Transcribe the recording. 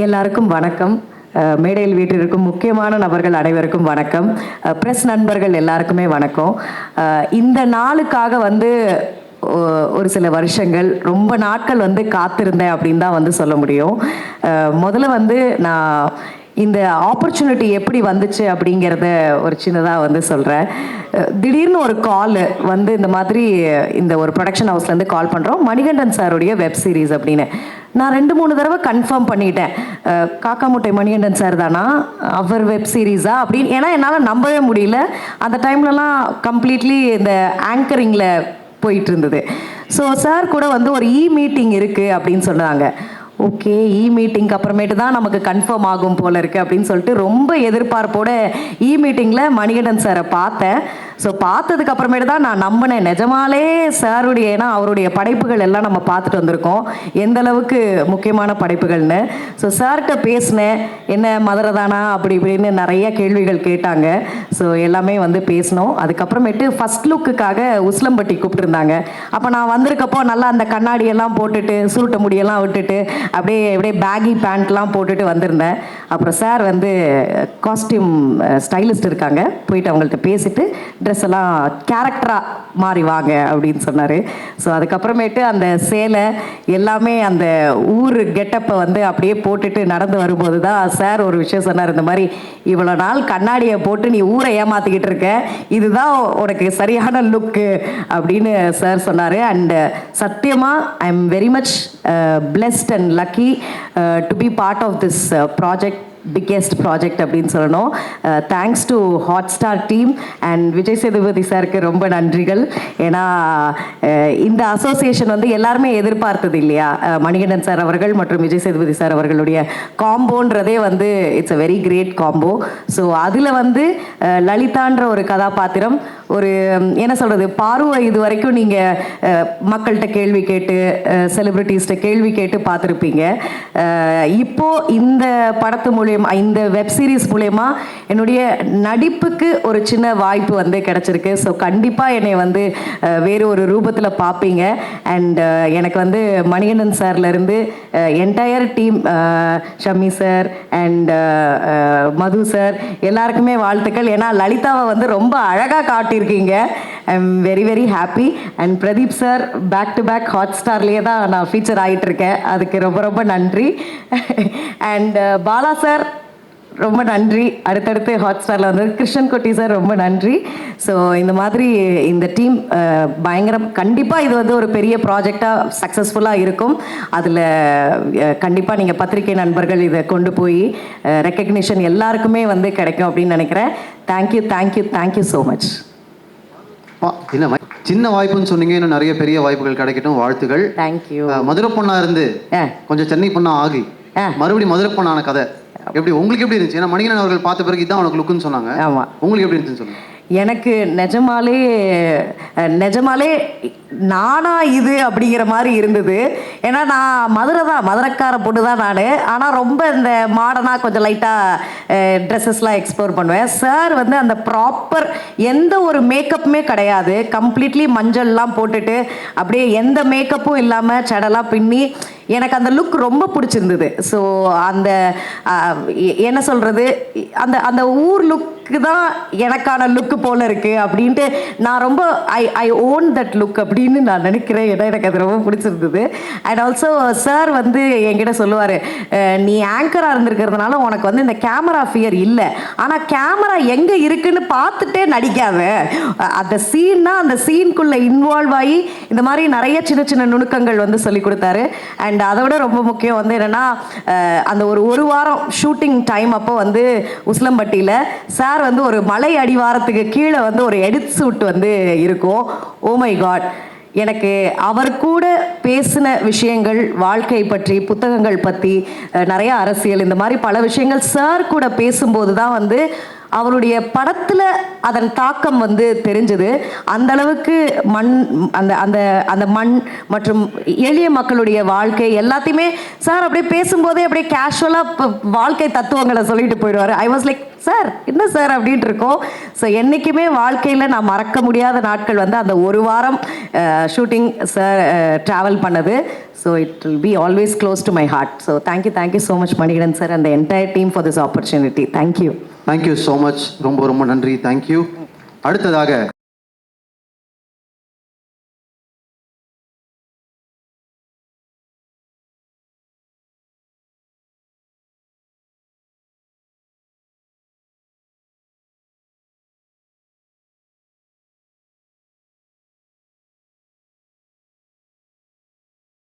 எல்லாருக்கும் வணக்கம். மேடையில் வீட்டிற்கும் முக்கியமான நபர்கள் அனைவருக்கும் வணக்கம். பிரஸ் நண்பர்கள் எல்லாருக்குமே வணக்கம். இந்த நாளுக்காக வந்து ஒரு சில வருஷங்கள் ரொம்ப நாட்கள் வந்து காத்திருந்தேன் அப்படின்னு தான் வந்து சொல்ல முடியும். முதல்ல வந்து நான் இந்த ஆப்பர்ச்சுனிட்டி எப்படி வந்துச்சு அப்படிங்கிறத ஒரு சின்னதாக வந்து சொல்கிறேன். திடீர்னு ஒரு கால் வந்து இந்த மாதிரி இந்த ஒரு ப்ரொடக்ஷன் ஹவுஸ்லேருந்து கால் பண்ணுறோம், மணிகண்டன் சாருடைய வெப் சீரிஸ் அப்படின்னு. நான் 2-3 தடவை கன்ஃபார்ம் பண்ணிட்டேன், காக்கா முட்டை மணிகண்டன் சார் தானா, அவர் வெப் சீரிஸா அப்படின்னு. ஏன்னா என்னால் நம்பவே முடியல. அந்த டைம்லலாம் கம்ப்ளீட்லி இந்த ஆங்கரிங்கில் போயிட்டு இருந்தது. ஸோ சார் கூட வந்து ஒரு மீட்டிங் இருக்குது அப்படின்னு சொன்னாங்க. ஓகே, மீட்டிங்க்கு அப்புறமேட்டு தான் நமக்கு கன்ஃபார்ம் ஆகும் போல இருக்குது அப்படின்னு சொல்லிட்டு ரொம்ப எதிர்பார்ப்போட மீட்டிங்கில் மணிகண்டன் சாரை பார்த்தேன். ஸோ பார்த்ததுக்கு அப்புறமேட்டு தான் நான் நம்பினேன், நிஜமாலே சாருடைய, ஏன்னா அவருடைய படைப்புகள் எல்லாம் நம்ம பார்த்துட்டு வந்திருக்கோம், எந்த அளவுக்கு முக்கியமான படைப்புகள்னு. ஸோ சார்கிட்ட பேசினேன், என்ன மதுரை தானா அப்படி இப்படின்னு நிறைய கேள்விகள் கேட்டாங்க. ஸோ எல்லாமே வந்து பேசினோம். அதுக்கப்புறமேட்டு ஃபஸ்ட் லுக்குக்காக உஸ்லம்பட்டி கூப்பிட்டுருந்தாங்க. அப்போ நான் வந்திருக்கப்போ நல்லா அந்த கண்ணாடியெல்லாம் போட்டுட்டு சுருட்ட முடியெல்லாம் விட்டுட்டு அப்படியே பேகி பேண்ட்லாம் போட்டுட்டு வந்திருந்தேன். அப்புறம் சார் வந்து காஸ்டியூம் ஸ்டைலிஸ்ட் இருக்காங்க, போயிட்டு அவங்கள்ட்ட பேசிட்டு ட்ரெஸ் எல்லாம் கேரக்டராக மாறி வாங்க அப்படின்னு சொன்னார். ஸோ அதுக்கப்புறமேட்டு அந்த சேலை எல்லாமே அந்த ஊர் கெட்டப்பை வந்து அப்படியே போட்டுட்டு நடந்து வரும்போது தான் சார் ஒரு விஷயம் சொன்னார். இந்த மாதிரி இவ்வளோ நாள் கண்ணாடியை போட்டு நீ ஊரை ஏமாற்றிக்கிட்டு இருக்க, இதுதான் உனக்கு சரியான லுக்கு அப்படின்னு சார் சொன்னார். அண்டு சத்தியமாக ஐ am very much blessed and lucky to be part of this project, biggest project அப்படின்னு சொல்லணும். Thanks to Hotstar team and Vijay Sethupathi சாருக்கு ரொம்ப நன்றிகள். ஏன்னா இந்த அசோசியேஷன் வந்து எல்லாருமே எதிர்பார்த்தது இல்லையா, மணிகண்டன் சார் அவர்கள் மற்றும் விஜய் சேதுபதி சார் அவர்களுடைய காம்போன்றதே வந்து it's a very great combo. So அதில் வந்து லலிதான்ற ஒரு கதாபாத்திரம், ஒரு என்ன சொல்கிறது, பார்வை இது வரைக்கும் நீங்கள் மக்கள்கிட்ட கேள்வி கேட்டு செலிப்ரிட்டிஸ்கிட்ட கேள்வி கேட்டு பார்த்துருப்பீங்க. இப்போது இந்த படத்து மூலியம், இந்த வெப் சீரிஸ் மூலயமா என்னுடைய நடிப்புக்கு ஒரு சின்ன வாய்ப்பு வந்து கிடச்சிருக்கு. ஸோ கண்டிப்பாக என்னை வந்து வேறு ஒரு ரூபத்தில் பார்ப்பீங்க. அண்ட் எனக்கு வந்து மணிகண்டன் சார்லேருந்து entire team, Shami sir and Madhu sir எல்லாருக்குமே வாழ்த்துக்கள். ஏன்னா லலிதாவை வந்து ரொம்ப அழகாக காட்டியிருக்கீங்க. I am very very happy. And Pradeep sir back to back ஹாட்ஸ்டார்லேயே தான் நான் ஃபீச்சர் ஆகிட்டு இருக்கேன், அதுக்கு ரொம்ப ரொம்ப நன்றி. அண்ட் பாலா சார் ரொம்ப நன்றி, அடுத்தடுத்து ஹாட்ஸ்டாரில் வந்து கிருஷ்ணன் குட்டி சார் ரொம்ப நன்றி. ஸோ இந்த மாதிரி இந்த டீம் பயங்கரம். கண்டிப்பாக இது வந்து ஒரு பெரிய ப்ராஜெக்டாக சக்ஸஸ்ஃபுல்லாக இருக்கும். அதில் கண்டிப்பாக நீங்கள் பத்திரிகை நண்பர்கள் இதை கொண்டு போய் ரெக்கக்னிஷன் எல்லாருக்குமே வந்து கிடைக்கும் அப்படின்னு நினைக்கிறேன். Thank you thank you thank you so much. என்ன சின்ன வாய்ப்புன்னு சொன்னீங்க, இன்னும் நிறைய பெரிய வாய்ப்புகள் கிடைக்கட்டும், வாழ்த்துகள். தேங்க்யூ. மதுரை பொண்ணா இருந்து கொஞ்சம் சென்னை பொண்ணா ஆகி மறுபடியும் மதுரை பொண்ணான கதை எப்படி உங்களுக்கு எப்படி இருந்துச்சு? ஏன்னா மணிகண்டன் அவர்கள் பார்த்த பிறகு இதான் உனக்கு லுக்குன்னு சொன்னாங்க. ஆமாம், உங்களுக்கு எப்படி இருந்துச்சுன்னு சொல்லுங்க. எனக்கு நிஜமாலே நானா இது அப்படிங்கிற மாதிரி இருந்தது. ஏன்னா நான் மதுரைக்கார பொண்ணு தான் நான். ஆனால் ரொம்ப இந்த மாடர்னாக கொஞ்சம் லைட்டாக ட்ரெஸ்ஸஸ்லாம் எக்ஸ்ப்ளோர் பண்ணுவேன். சார் வந்து அந்த ப்ராப்பர் எந்த ஒரு மேக்கப்புமே கிடையாது, கம்ப்ளீட்லி மஞ்சள்லாம் போட்டுட்டு அப்படியே எந்த மேக்கப்பும் இல்லாமல் சடெல்லாம் பின்னி எனக்கு அந்த லுக் ரொம்ப பிடிச்சிருந்தது. ஸோ அந்த என்ன சொல்கிறது, அந்த அந்த ஊர் லுக்கு தான் எனக்கான லுக்கு போல் இருக்குது அப்படின்ட்டு நான் ரொம்ப ஐ ஓன் தட் லுக் அப்படின்னு நான் நினைக்கிறேன். ஏன்னா எனக்கு அது ரொம்ப பிடிச்சிருந்தது. அண்ட் ஆல்சோ சார் வந்து என்கிட்ட சொல்லுவார், நீ ஆங்கராக இருந்திருக்கிறதுனால உனக்கு வந்து இந்த கேமரா ஃபியர் இல்லை, ஆனால் கேமரா எங்கே இருக்குன்னு பார்த்துட்டே நடிக்காத, அந்த சீன்னா அந்த சீனுக்குள்ளே இன்வால்வ் ஆகி இந்த மாதிரி நிறைய சின்ன சின்ன நுணுக்கங்கள் வந்து சொல்லி கொடுத்தாரு. அண்ட் அதை விட ரொம்ப முக்கியம் வந்து என்னென்னா, அந்த ஒரு வாரம் ஷூட்டிங் டைம் அப்போ வந்து உஸ்லம்பட்டியில் சார் வந்து ஒரு மலை அடிவாரத்துக்கு கீழே வந்து ஒரு எடிட் சூட் வந்து இருக்கும். ஓ மை காட், எனக்கு அவர் கூட பேசின விஷயங்கள், வாழ்க்கை பற்றி, புத்தகங்கள் பற்றி, நிறைய அரசியல், இந்த மாதிரி பல விஷயங்கள் சார் கூட பேசும்போது தான் வந்து அவருடைய படத்தில் அதன் தாக்கம் வந்து தெரிஞ்சது. அந்த அளவுக்கு அந்த அந்த அந்த மண் மற்றும் எளிய மக்களுடைய வாழ்க்கை எல்லாத்தையுமே சார் அப்படியே பேசும்போதே அப்படியே கேஷுவலாக வாழ்க்கை தத்துவங்களை சொல்லிட்டு போயிடுவார். ஐ வாஸ் லைக் சார் என்ன சார் அப்படின்ட்டு இருக்கோம். ஸோ என்றைக்குமே வாழ்க்கையில் நான் மறக்க முடியாத நாட்கள் வந்து அந்த ஒரு வாரம் ஷூட்டிங் சார் ட்ராவல் பண்ணது. So it will be always close to my heart. So thank you so much Manikandan sir and the entire team for this opportunity. Thank you so much. ரொம்ப ரொம்ப நன்றி. தேங்க்யூ. அடுத்ததாக